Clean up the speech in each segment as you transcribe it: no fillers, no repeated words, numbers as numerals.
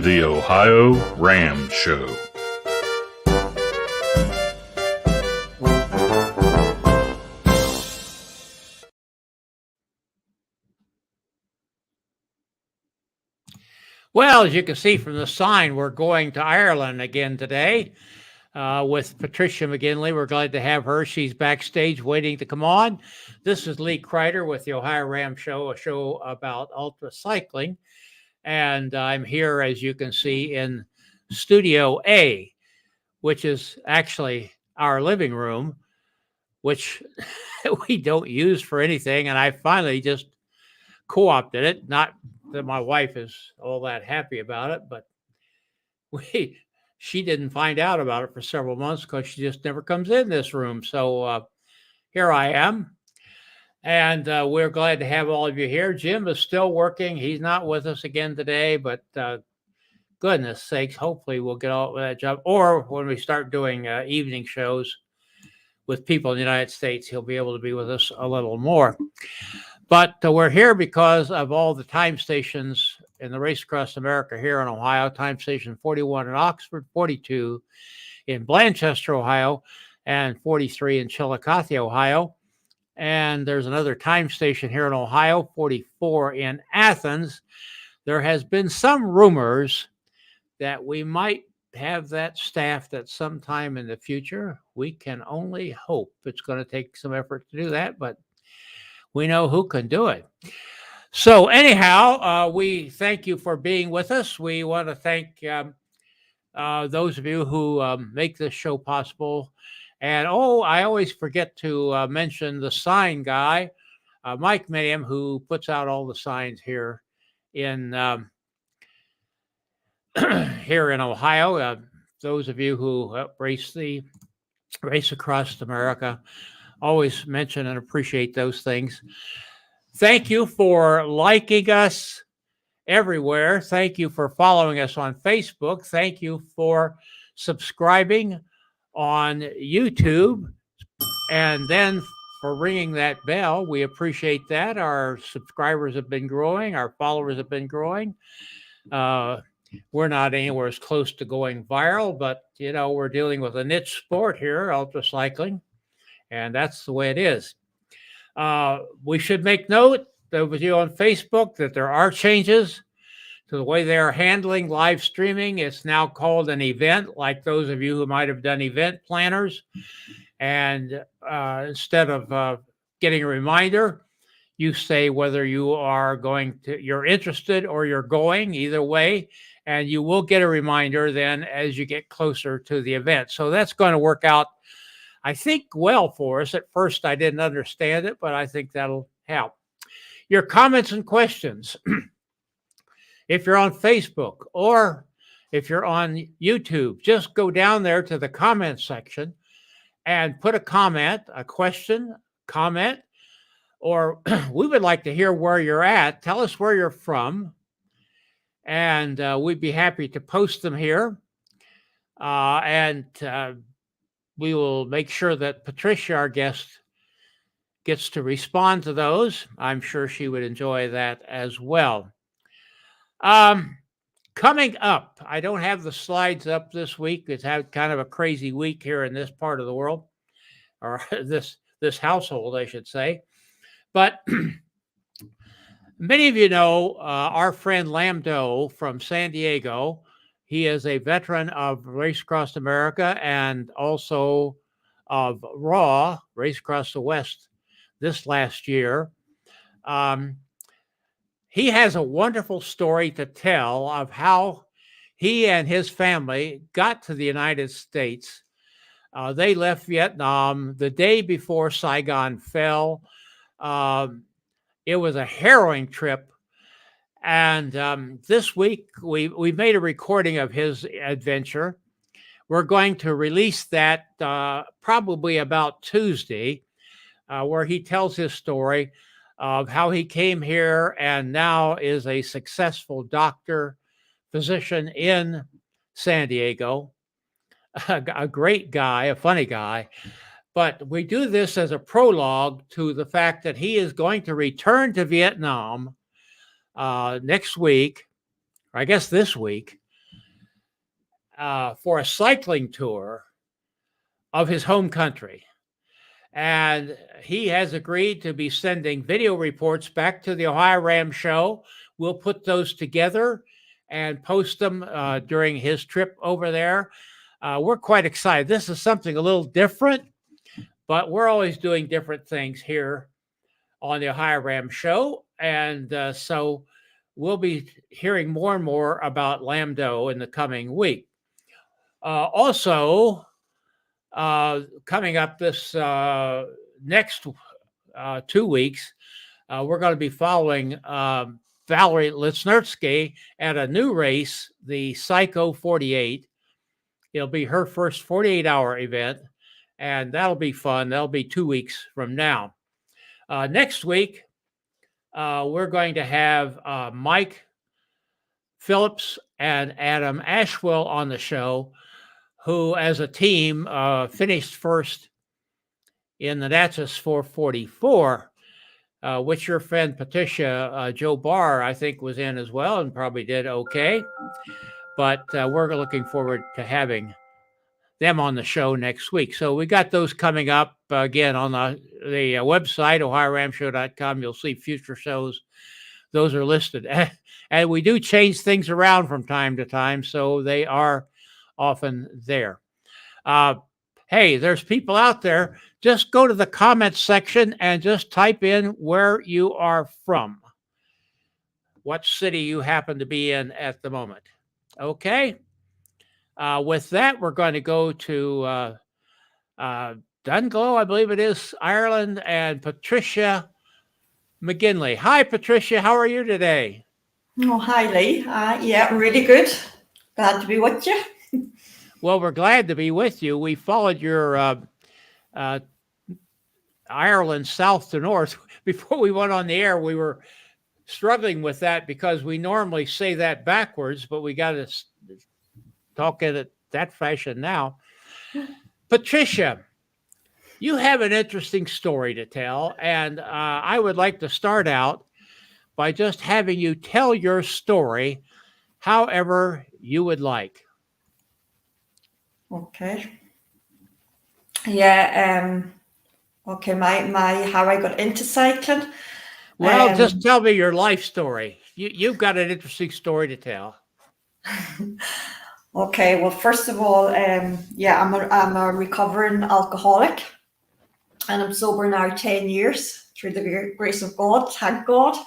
The Ohio Ram Show. Well, as you can see from the sign, we're going to Ireland again today with Patricia McGinley. We're glad to have her. She's backstage waiting to come on. This is Lee Kreider with the Ohio Ram Show, a show about ultra cycling. And I'm here, as you can see, in Studio A, which is actually our living room, which we don't use for anything. And I finally just co-opted it. Not that my wife is all that happy about it, but she didn't find out about it for several months because she just never comes in this room. So here I am. And we're glad to have all of you here. Jim is still working. He's not with us again today, but goodness sakes, hopefully we'll get all that job. Or when we start doing evening shows with people in the United States, he'll be able to be with us a little more. But we're here because of all the time stations in the Race Across America here in Ohio. Time station 41 in Oxford, 42 in Blanchester, Ohio, and 43 in Chillicothe, Ohio. And there's another time station here in Ohio, 44 in Athens. There has been some rumors that we might have that staffed at some time in the future. We can only hope. It's going to take some effort to do that, but we know who can do it. So anyhow, we thank you for being with us. We want to thank those of you who make this show possible. And I always forget to mention the sign guy, Mike Mayhem, who puts out all the signs here in here in Ohio. Those of you who race across America always mention and appreciate those things. Thank you for liking us everywhere. Thank you for following us on Facebook. Thank you for subscribing on YouTube. And then for ringing that bell. We appreciate that. Our subscribers have been growing. Our followers have been growing. We're not anywhere as close to going viral, but, we're dealing with a niche sport here, ultra cycling. And that's the way it is. We should make note, those of you on Facebook, that there are changes to the way they are handling live streaming. It's now called an event, like those of you who might have done event planners. And instead of getting a reminder, you say whether you're interested or you're going, either way, and you will get a reminder then as you get closer to the event. So that's going to work out, I think, well for us. At first, I didn't understand it, but I think that'll help. Your comments and questions, if you're on Facebook or if you're on YouTube, just go down there to the comment section and put a comment, a question, comment, or we would like to hear where you're at. Tell us where you're from, and we'd be happy to post them here. And we will make sure that Patricia, our guest, gets to respond to those. I'm sure she would enjoy that as well. Coming up, I don't have the slides up this week. It's had kind of a crazy week here in this part of the world, or this household, I should say. But many of you know our friend Lambdo from San Diego. He is a veteran of Race Across America and also of RAW, Race Across the West, this last year. He has a wonderful story to tell of how he and his family got to the United States. They left Vietnam the day before Saigon fell. It was a harrowing trip. And this week, we made a recording of his adventure. We're going to release that probably about Tuesday, where he tells his story of how he came here and now is a successful doctor, physician in San Diego, a great guy, a funny guy. But we do this as a prologue to the fact that he is going to return to Vietnam next week, or I guess this week, for a cycling tour of his home country. And he has agreed to be sending video reports back to the Ohio Ram Show. We'll put those together and post them during his trip over there. We're quite excited. This is something a little different, but we're always doing different things here on the Ohio Ram Show. And so we'll be hearing more and more about Lambdo in the coming week. Also, coming up this next 2 weeks, we're going to be following Valerie Litsnertsky at a new race, the Psycho 48. It'll be her first 48-hour event, and that'll be fun. That'll be 2 weeks from now. Next week, we're going to have Mike Phillips and Adam Ashwell on the show, who as a team finished first in the Natchez 444, which your friend Patricia Joe Barr, I think, was in as well and probably did okay. But we're looking forward to having them on the show next week. So we got those coming up again on the website, ohioramshow.com. You'll see future shows. Those are listed. And we do change things around from time to time, so they are often there. Hey, there's people out there. Just go to the comments section and just type in where you are from, what city you happen to be in at the moment. Okay. With that, we're going to go to Dunglow, I believe it is, Ireland, and Patricia McGinley. Hi, Patricia. How are you today? Oh, hi, Lee. Yeah, really good. Glad to be with you. Well, we're glad to be with you. We followed your Ireland south to north. Before we went on the air, we were struggling with that because we normally say that backwards, but we got to talk in it that fashion now. Patricia, you have an interesting story to tell, and I would like to start out by just having you tell your story however you would like. Okay. Yeah. Okay. My how I got into cycling. Well, just tell me your life story. You've got an interesting story to tell. Okay. Well, first of all, yeah, I'm a recovering alcoholic, and I'm sober now 10 years through the grace of God. Thank God.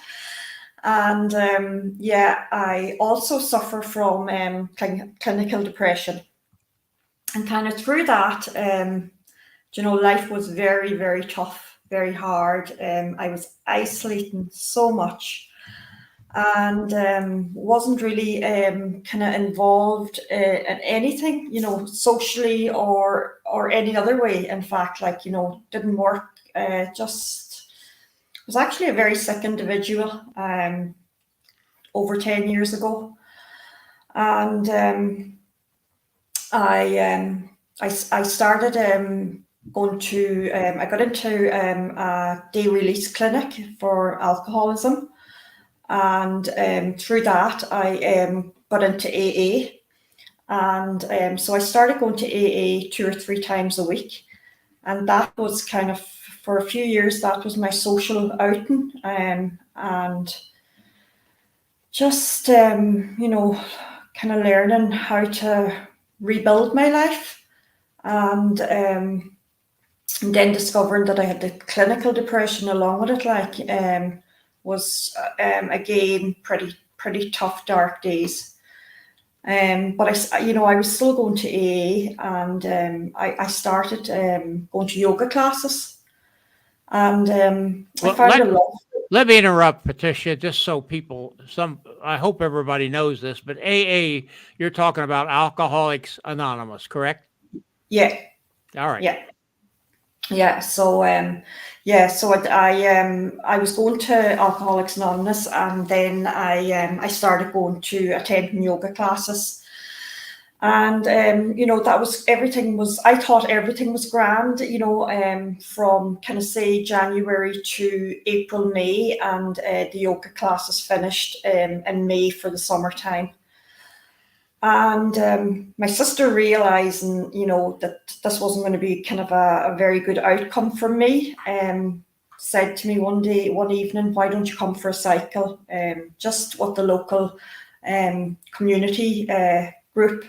And yeah, I also suffer from clinical depression. And kind of through that, life was very, very tough, very hard. I was isolating so much and wasn't really kind of involved in anything, socially or any other way. In fact, didn't work. Just was actually a very sick individual over 10 years ago. And I started going to, I got into a day release clinic for alcoholism. And through that, I got into AA. And so I started going to AA 2 or 3 times a week. And that was kind of, for a few years, that was my social outing. And just, kind of learning how to rebuild my life, and then discovering that I had the clinical depression along with it, was again pretty tough, dark days. But I was still going to AA, and I started going to yoga classes, and I found a lot. Let me interrupt, Patricia, just so I hope everybody knows this, but AA, you're talking about Alcoholics Anonymous, correct? Yeah. All right. Yeah. Yeah. So, so I was going to Alcoholics Anonymous, and then I started going to attending yoga classes. And, that was, I thought everything was grand, from kind of say January to April, May, and the yoga classes finished in May for the summertime. And my sister, realizing, that this wasn't going to be kind of a very good outcome for me, said to me one evening, why don't you come for a cycle? Just what the local community group,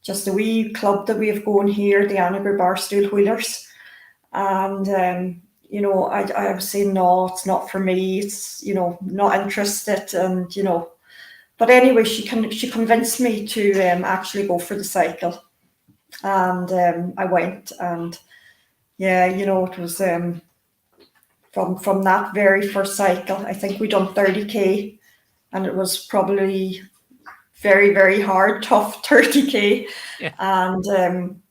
just a wee club that we have going here, the Annagry Barstool Wheelers. And, I was saying, no, it's not for me. It's, not interested. And, but anyway, she convinced me to actually go for the cycle. And I went, and yeah, it was from that very first cycle, I think we done 30k, and it was probably very, very hard, tough 30k. Yeah. And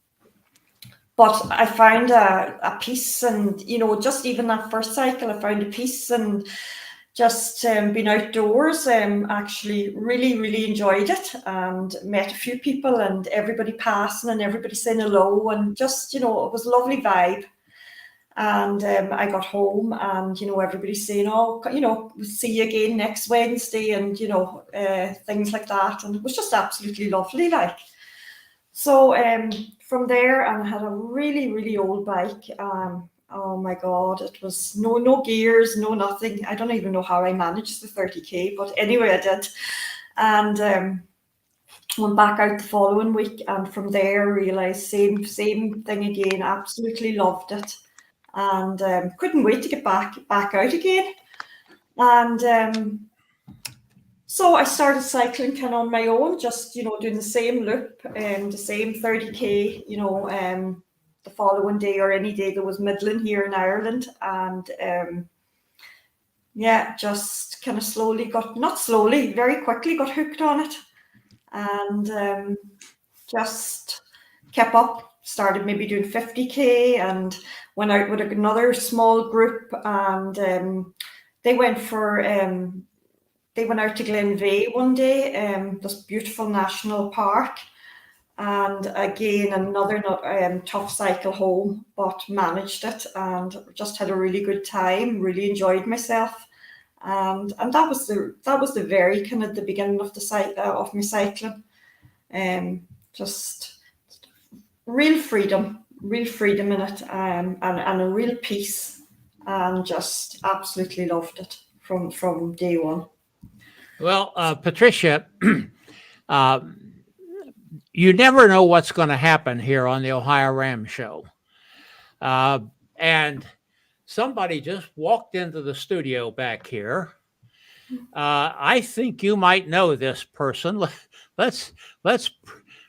but I found a peace, and just even that first cycle, I found a peace, and just being outdoors, actually really, really enjoyed it, and met a few people, and everybody passing and everybody saying hello, and just, it was a lovely vibe. And I got home, and, everybody saying, oh, we'll see you again next Wednesday, and, things like that. And it was just absolutely lovely, like. So from there, and I had a really, really old bike. Oh my God, it was no gears, no nothing. I don't even know how I managed the 30k, but anyway, I did. And went back out the following week, and from there realized same thing again. Absolutely loved it, and couldn't wait to get back out again. And so I started cycling kind of on my own, just doing the same loop and the same 30k, the following day, or any day that was middling here in Ireland. And just kind of very quickly got hooked on it, and just kept up. Started maybe doing 50k, and went out with another small group, and they went out to Glenveigh one day, this beautiful national park. And again, another tough cycle home, but managed it, and just had a really good time. Really enjoyed myself, and that was the very kind of the beginning of of my cycling. Just real freedom in it, and a real peace, and just absolutely loved it from day one. Well, Patricia, you never know what's going to happen here on the Ohio Ram Show. And somebody just walked into the studio back here. I think you might know this person. Let's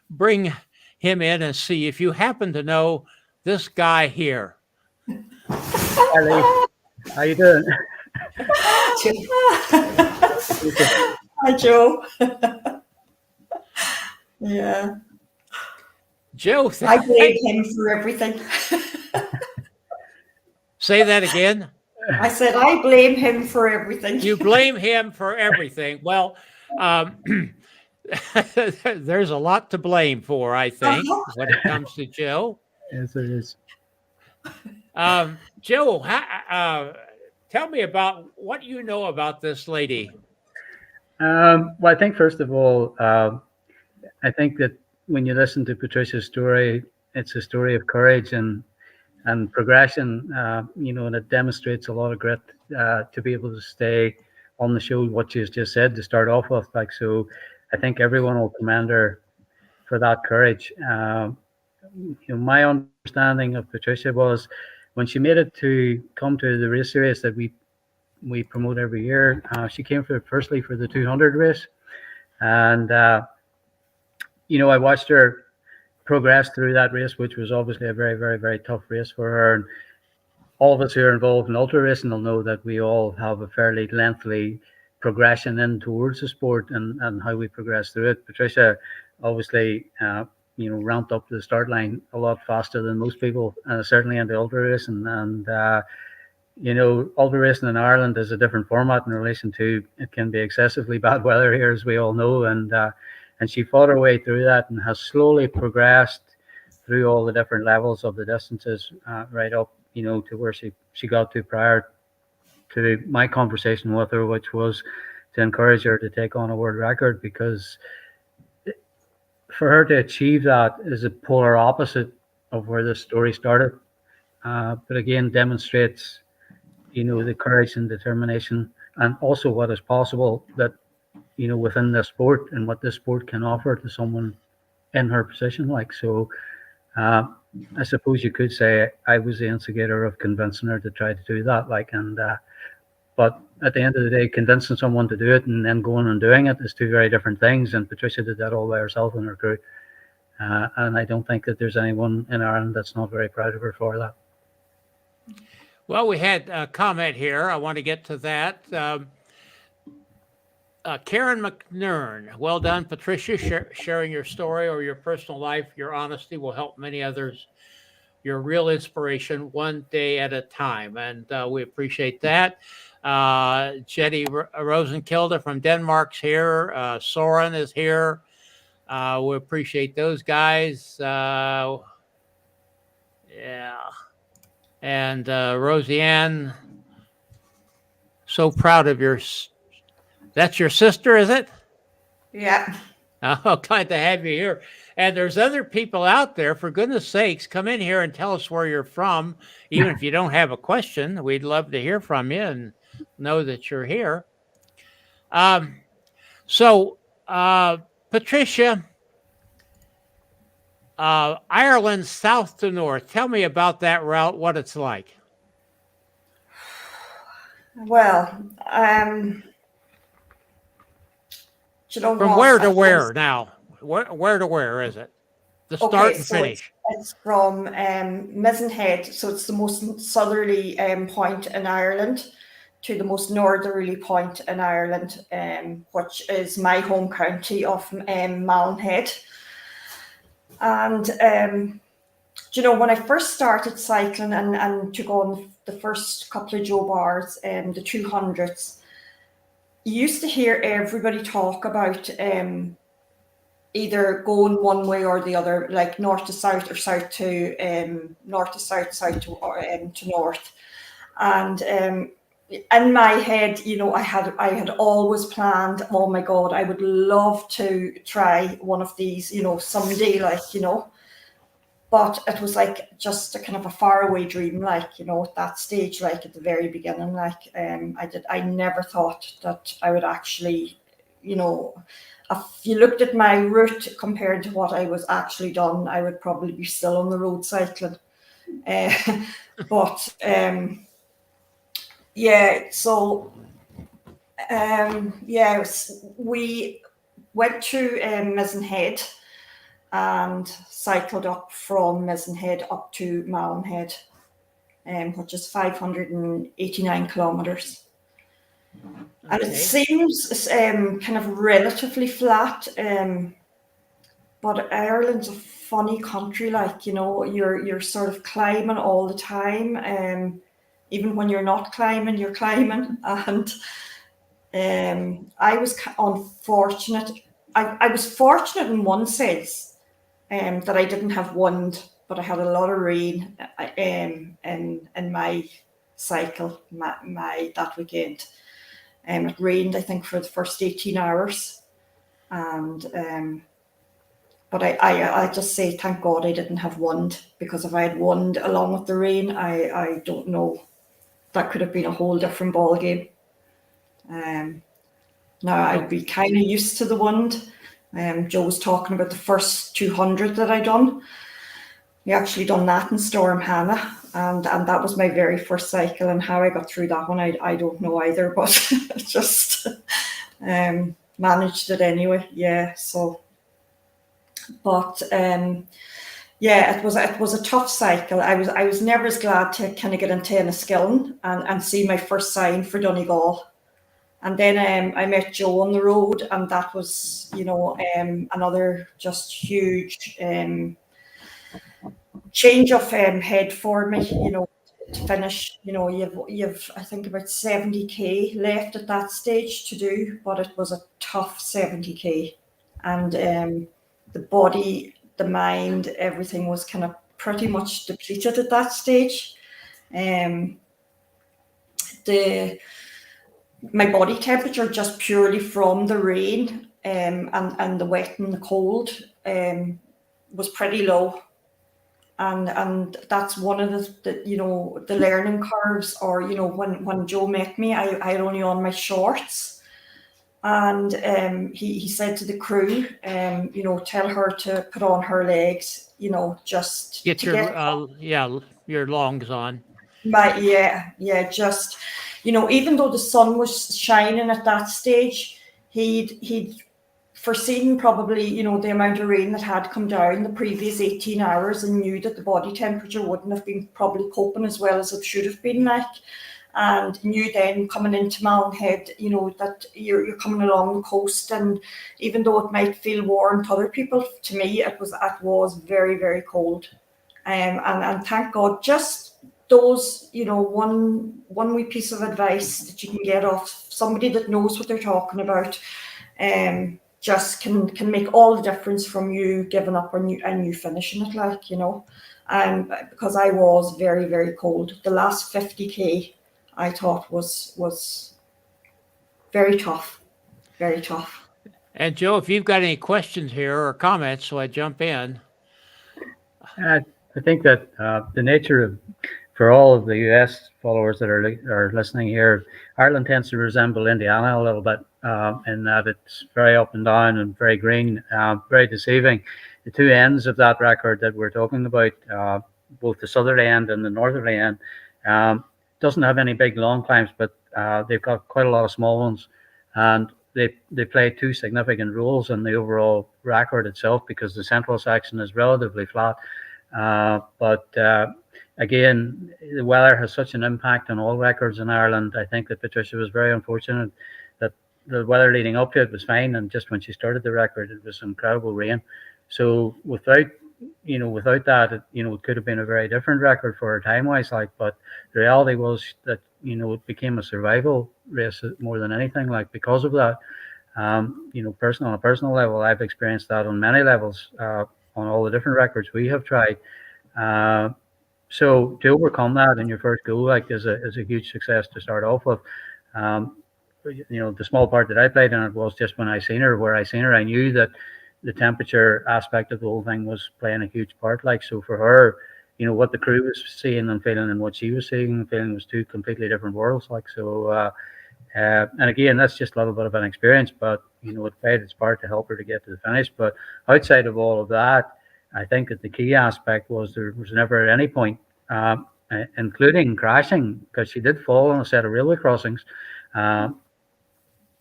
bring him in and see if you happen to know this guy here. Hello. How you doing? Hi, Joe. Yeah. Joe, I blame him for everything. Say that again. I said I blame him for everything. You blame him for everything. Well, there's a lot to blame for, I think, when it comes to Joe. Yes, it is. Joe, tell me about what you know about this lady. Well, I think first of all, I think that when you listen to Patricia's story, it's a story of courage and progression, and it demonstrates a lot of grit to be able to stay on the show, what she's just said to start off with. So I think everyone will commend her for that courage. My understanding of Patricia was when she made it to come to the race series that we promote every year, she came firstly for the 200 race. And, I watched her progress through that race, which was obviously a very, very, very tough race for her. And all of us who are involved in ultra racing will know that we all have a fairly lengthy progression in towards the sport and how we progress through it. Patricia obviously, ramped up to the start line a lot faster than most people, certainly in the ultra racing. And ultra racing in Ireland is a different format in relation to it can be excessively bad weather here, as we all know. And she fought her way through that and has slowly progressed through all the different levels of the distances, right up, to where she got to prior to my conversation with her, which was to encourage her to take on a world record, because for her to achieve that is a polar opposite of where this story started. But again, demonstrates, the courage and determination, and also what is possible that, within this sport and what this sport can offer to someone in her position. Like, so, I suppose you could say I was the instigator of convincing her to try to do that. Like, and but at the end of the day, convincing someone to do it and then going and doing it is two very different things. And Patricia did that all by herself and her crew. And I don't think that there's anyone in Ireland that's not very proud of her for that. Well, we had a comment here. I want to get to that. Karen McNern, well done, Patricia, sharing your story or your personal life. Your honesty will help many others. You're a real inspiration, one day at a time. And we appreciate that. Jetty Rosenkilde from Denmark's here. Soren is here. We appreciate those guys. Yeah. And Roseanne, so proud of your. That's your sister, is it? Yeah. Oh, glad to have you here. And there's other people out there. For goodness sakes, come in here and tell us where you're from. Even if you don't have a question, we'd love to hear from you and know that you're here. So, Patricia, Ireland south to north. Tell me about that route, what it's like. Well, From where to where now? Where to where is it? The start and finish. It's from Mizenhead, so it's the most southerly point in Ireland, to the most northerly point in Ireland, which is my home county of Malonhead. And when I first started cycling and took on the first couple of Joe Bars, the 200s, you used to hear everybody talk about either going one way or the other, like north to south or south to north to south, south to north. And in my head, I had always planned, oh my God, I would love to try one of these, someday, but it was like just a kind of a faraway dream, at that stage, at the very beginning, I never thought that I would actually, if you looked at my route compared to what I was actually done, I would probably be still on the road cycling. We went to Mizenhead and cycled up from Mizenhead up to Malonhead, which is 589 kilometres. And it seems kind of relatively flat, but Ireland's a funny country. You're sort of climbing all the time. Even when you're not climbing, you're climbing. And I was unfortunate. I was fortunate in one sense that I didn't have wind, but I had a lot of rain in my cycle that weekend. It rained, I think, for the first 18 hours. And but I just say thank God I didn't have wind, because if I had wind along with the rain, I don't know, that could have been a whole different ball game. Now I'd be kind of used to the wind. Joe was talking about the first 200 that I done. We actually done that in Storm Hannah, and that was my very first cycle, and how I got through that one I don't know either, but just managed it anyway. Yeah, so but it was a tough cycle. I was never as glad to kind of get into Enniskillen and see my first sign for Donegal. And then I met Joe on the road, and that was, another just huge change of head for me, to finish. You've I think about 70k left at that stage to do, but it was a tough 70k, and the body, the mind, everything was kind of pretty much depleted at that stage. My body temperature, just purely from the rain and the wet and the cold, was pretty low. And that's one of the learning curves, or when Joe met me, I had only on my shorts, and he said to the crew, tell her to put on her legs, just Get to your longs on. Just even though the sun was shining at that stage, he'd foreseen probably, the amount of rain that had come down the previous 18 hours, and knew that the body temperature wouldn't have been probably coping as well as it should have been like, and knew then coming into Malin-Head, that you're coming along the coast, and even though it might feel warm to other people, to me it was very, very cold. And thank God, just those, one wee piece of advice that you can get off somebody that knows what they're talking about, just can make all the difference from you giving up and you finishing it, like, because I was very, very cold. The last 50k I thought was very tough, very tough. And Joe, if you've got any questions here or comments, so I jump in. I think that the nature of, for all of the US followers that are listening here, Ireland tends to resemble Indiana a little bit in that it's very up and down and very green, very deceiving. The two ends of that record that we're talking about, both the southerly end and the northerly end, doesn't have any big long climbs, but they've got quite a lot of small ones, and they play two significant roles in the overall record itself, because the central section is relatively flat. Again, the weather has such an impact on all records in Ireland. I think that Patricia was very unfortunate that the weather leading up to it was fine, and just when she started the record, it was incredible rain. So without that, it could have been a very different record for her time-wise. But the reality was that it became a survival race more than anything. Because of that, on a personal level, I've experienced that on many levels on all the different records we have tried. So to overcome that in your first go is a huge success to start off with. The small part that I played in it was just when I seen her, I knew that the temperature aspect of the whole thing was playing a huge part. So for her, what the crew was seeing and feeling and what she was seeing and feeling was two completely different worlds. And again, that's just a little bit of an experience, but it played its part to help her to get to the finish. But outside of all of that, I think that the key aspect was there was never at any point, including crashing, because she did fall on a set of railway crossings,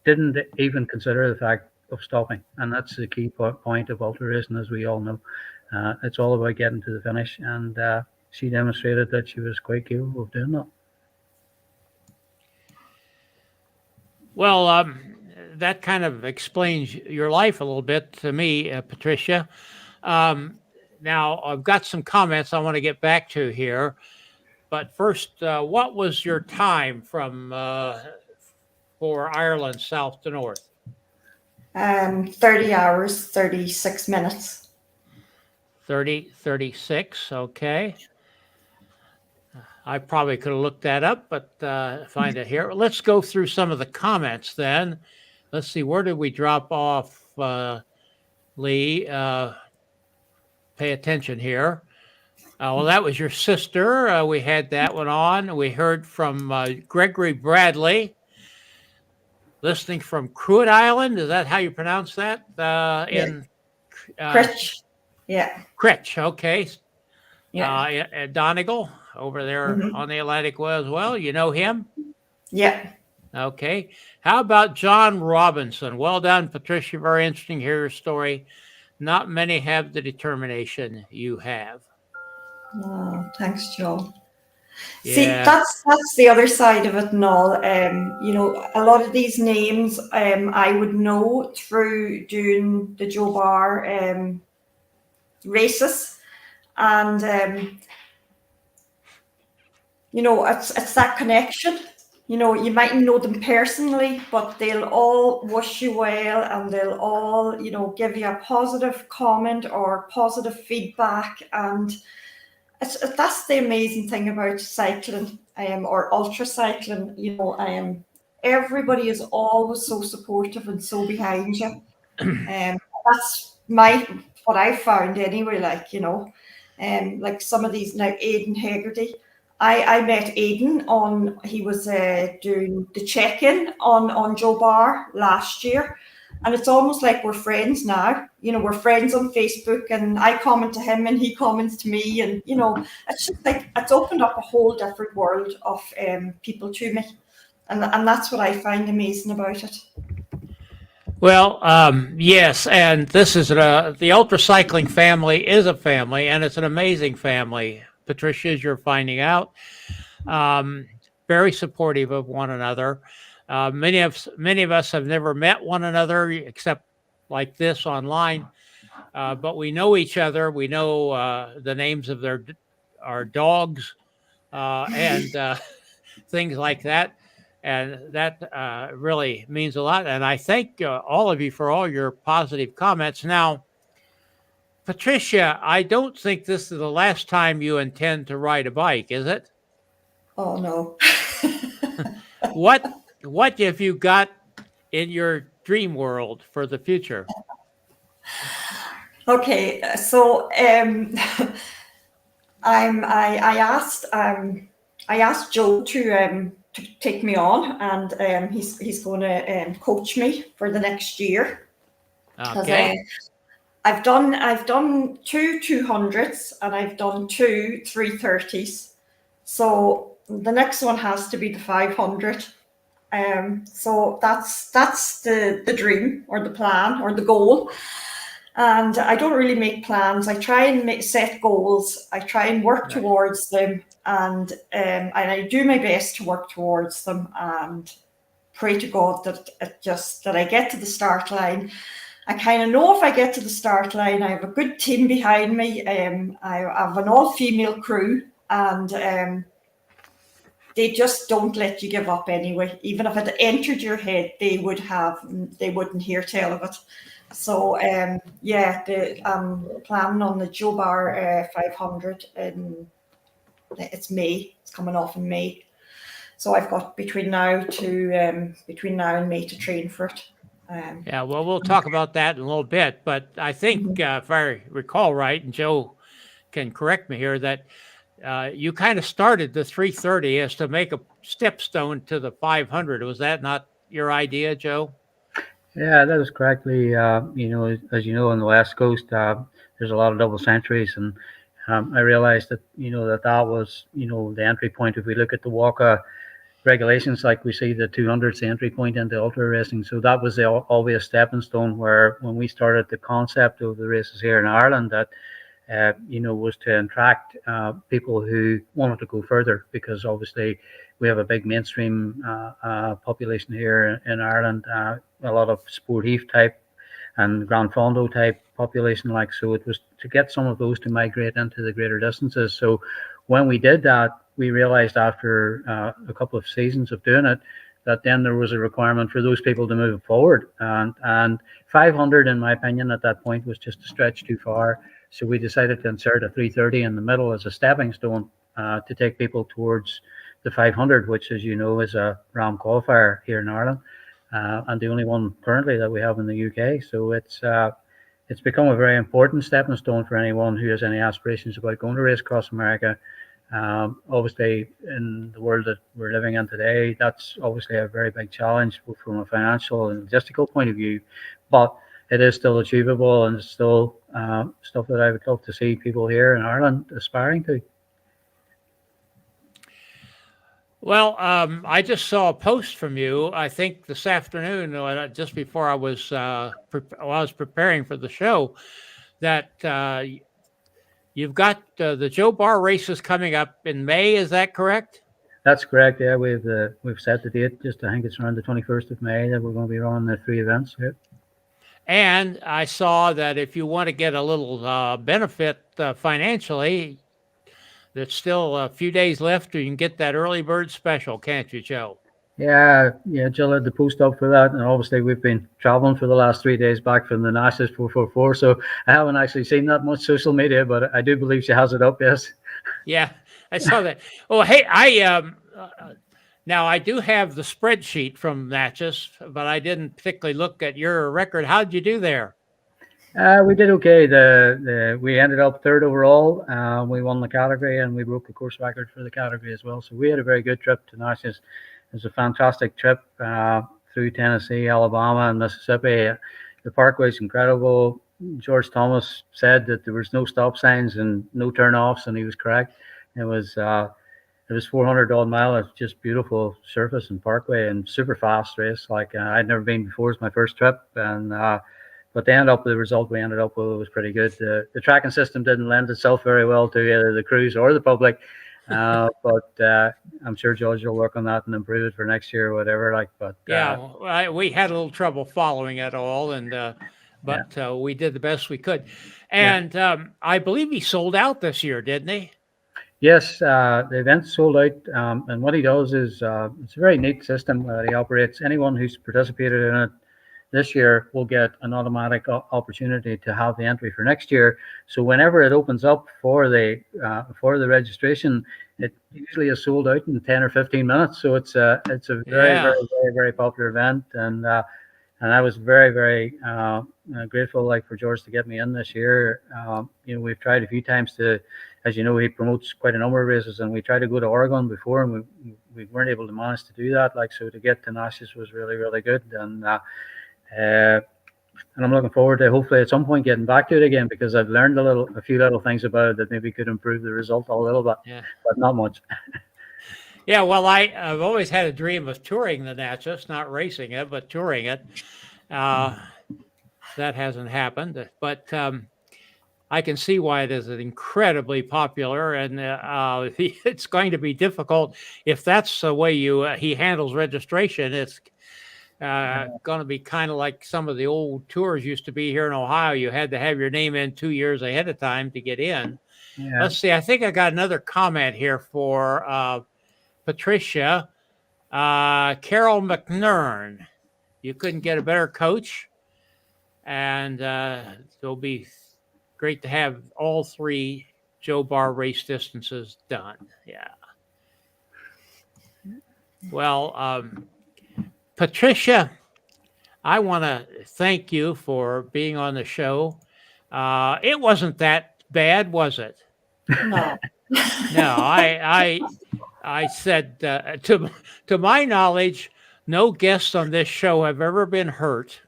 didn't even consider the fact of stopping. And that's the key point of ultra racing, as we all know. It's all about getting to the finish, and she demonstrated that she was quite capable of doing that. Well, that kind of explains your life a little bit to me, Patricia. Now, I've got some comments I want to get back to here. But first, what was your time from for Ireland south to north? 30 hours, 36 minutes. 36, okay. I probably could have looked that up, but find it here. Let's go through some of the comments then. Let's see, where did we drop off, Lee? Pay attention here. Well, that was your sister. We had that one on. We heard from Gregory Bradley, listening from Cruit Island. Is that how you pronounce that? In Critch. Yeah. Critch, okay. Yeah. Donegal over there on the Atlantic as well. You know him? Yeah. Okay. How about John Robinson? Well done, Patricia. Very interesting to hear your story. Not many have the determination you have. Oh, thanks, Joe. Yeah. See, that's the other side of it and all. A lot of these names I would know through doing the Joe Barr races, and it's that connection. You mightn't know them personally, but they'll all wish you well, and they'll all, give you a positive comment or positive feedback. And that's the amazing thing about cycling, or ultra cycling. Everybody is always so supportive and so behind you. That's what I found anyway. Like, like some of these now, Aidan Hegarty. I met Aidan he was doing the check-in on Joe Barr last year. And it's almost like we're friends now. We're friends on Facebook, and I comment to him and he comments to me. And, it's just like, it's opened up a whole different world of people to me. And that's what I find amazing about it. Well, yes, and this is the ultra cycling family is a family, and it's an amazing family. Patricia, as you're finding out, very supportive of one another. Many of us have never met one another except like this online, but we know each other. We know the names of our dogs and things like that. And that really means a lot. And I thank all of you for all your positive comments. Now, Patricia, I don't think this is the last time you intend to ride a bike, is it? Oh, no. What have you got in your dream world for the future? Okay, so I asked Joe to take me on, and he's going to coach me for the next year. Okay. I've done 2 200s and I've done 2 330s. So the next one has to be the 500. So that's the dream or the plan or the goal. And I don't really make plans. I try and set goals. I try and work towards them, and I do my best to work towards them, and pray to God that I get to the start line. I kind of know if I get to the start line, I have a good team behind me. I have an all-female crew, and they just don't let you give up anyway. Even if it entered your head, they wouldn't hear tell of it. So I'm planning on the Joe Barr 500, and it's May. It's coming off in May. So I've got between now and May to train for it. Yeah, well, we'll talk about that in a little bit, but I think if I recall right, and Joe can correct me here, that you kind of started the 330 as to make a stepstone to the 500. Was that not your idea, Joe? Yeah, that is correctly. As you know, on the West Coast, there's a lot of double centuries, and I realized that that was the entry point. If we look at the WOCA regulations, like we see the 200's the entry point into ultra racing, so that was the obvious stepping stone. Where when we started the concept of the races here in Ireland, that was to attract people who wanted to go further, because obviously we have a big mainstream population here in Ireland, a lot of Sportif type and Grand Fondo type population, so it was to get some of those to migrate into the greater distances. So when we did that, we realized after a couple of seasons of doing it that then there was a requirement for those people to move forward, and 500, in my opinion, at that point was just a stretch too far. So we decided to insert a 330 in the middle as a stepping stone to take people towards the 500, which, as you know, is a RAM qualifier here in Ireland, and the only one currently that we have in the UK. So it's become a very important stepping stone for anyone who has any aspirations about going to race across America. Obviously, in the world that we're living in today, that's obviously a very big challenge from a financial and logistical point of view, but it is still achievable, and it's still stuff that I would love to see people here in Ireland aspiring to. Well, I just saw a post from you, I think this afternoon, just before I was preparing for the show, that you've got the Joe Barr races coming up in May. Is that correct? That's correct. Yeah, we've set the date. I think it's around the 21st of May that we're going to be running the 3 events. Yeah. And I saw that if you want to get a little benefit financially, there's still a few days left. You can get that early bird special, can't you, Joe? Yeah, Jill had the post up for that, and obviously we've been traveling for the last 3 days back from the Nash's 444, so I haven't actually seen that much social media, but I do believe she has it up, yes. Yeah, I saw that. Oh, hey, now I do have the spreadsheet from Natchez, but I didn't particularly look at your record. How'd you do there? We did okay. We ended up third overall. We won the category and we broke the course record for the category as well. So we had a very good trip to Natchez. It was a fantastic trip through Tennessee, Alabama, and Mississippi. The parkway is incredible. George Thomas said that there was no stop signs and no turn-offs, and he was correct. It was 400 odd mile of just beautiful surface and parkway and super fast race. Like I'd never been before. It's my first trip, and but the result we ended up with was pretty good. The tracking system didn't lend itself very well to either the crews or the public, but I'm sure George will work on that and improve it for next year or whatever. Like, but we had a little trouble following it all, and but we did the best we could. And I believe he sold out this year, didn't he? Yes, the event sold out, and what he does is it's a very neat system that he operates. Anyone who's participated in it this year will get an automatic opportunity to have the entry for next year. So whenever it opens up for the registration, it usually is sold out in 10 or 15 minutes. So it's a very popular event, and I was very grateful, like, for George to get me in this year. We've tried a few times to, as you know, he promotes quite a number of races, and we tried to go to Oregon before, and we weren't able to manage to do that. Like, so to get to Natchez was really good, and I'm looking forward to hopefully at some point getting back to it again, because I've learned a few little things about it that maybe could improve the result a little bit, but not much. Yeah, well, I've always had a dream of touring the Natchez, not racing it, but touring it. That hasn't happened, but I can see why it is incredibly popular, and it's going to be difficult if that's the way he handles registration. It's going to be kind of like some of the old tours used to be here in Ohio. You had to have your name in 2 years ahead of time to get in. Yeah. Let's see. I think I got another comment here for Patricia. Carol McNern. You couldn't get a better coach. And it'll be great to have all 3 Joe Barr race distances done. Yeah. Well, Patricia, I want to thank you for being on the show. It wasn't that bad, was it? No. No, I said, to my knowledge, no guests on this show have ever been hurt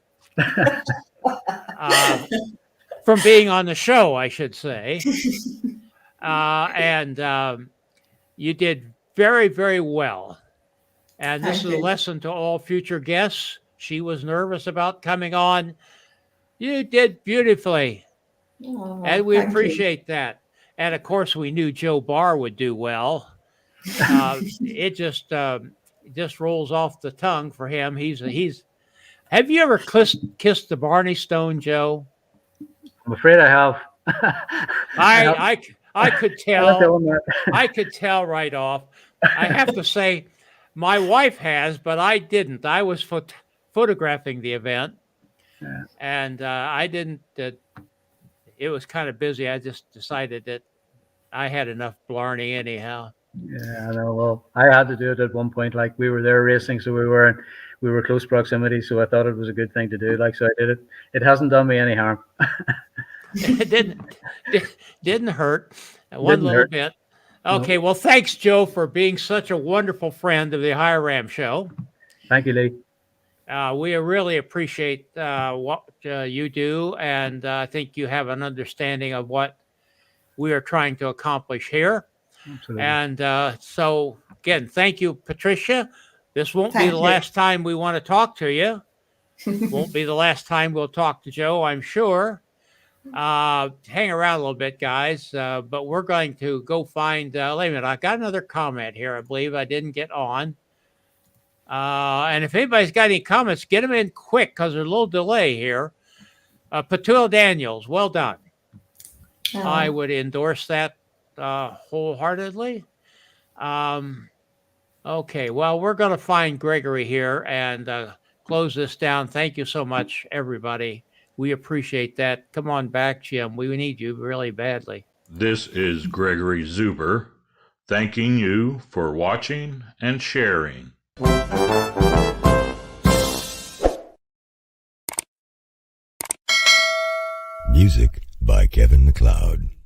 from being on the show, I should say. And you did very well. And this is a lesson to all future guests. She was nervous about coming on. You did beautifully. Oh, and we appreciate that. And of course, we knew Joe Barr would do well. It just rolls off the tongue for him. He's. Have you ever kissed the Barney Stone, Joe? I'm afraid I have. I could tell. I could tell right off. I have to say, my wife has, but I didn't. I was photographing the event, and I didn't. It was kind of busy. I just decided that I had enough blarney anyhow. Yeah, I know. Well, I had to do it at one point. Like, we were there racing, so we were close proximity. So I thought it was a good thing to do. Like, so I did it. It hasn't done me any harm. It didn't hurt one little bit. Okay, well, thanks, Joe, for being such a wonderful friend of the Ohio Ram Show. Thank you, Lee. We really appreciate what you do, and I think you have an understanding of what we are trying to accomplish here. Absolutely. And so, again, thank you, Patricia. This won't be the last time we want to talk to you. Won't be the last time we'll talk to Joe, I'm sure. Hang around a little bit, guys, but we're going to go find, wait a minute, I got another comment here, I believe I didn't get on. And if anybody's got any comments, get them in quick, because there's a little delay here. Patul Daniels, well done. I would endorse that wholeheartedly. Okay, well, we're going to find Gregory here and close this down. Thank you so much, everybody. We appreciate that. Come on back, Jim. We need you really badly. This is Gregory Zuber, thanking you for watching and sharing. Music by Kevin MacLeod.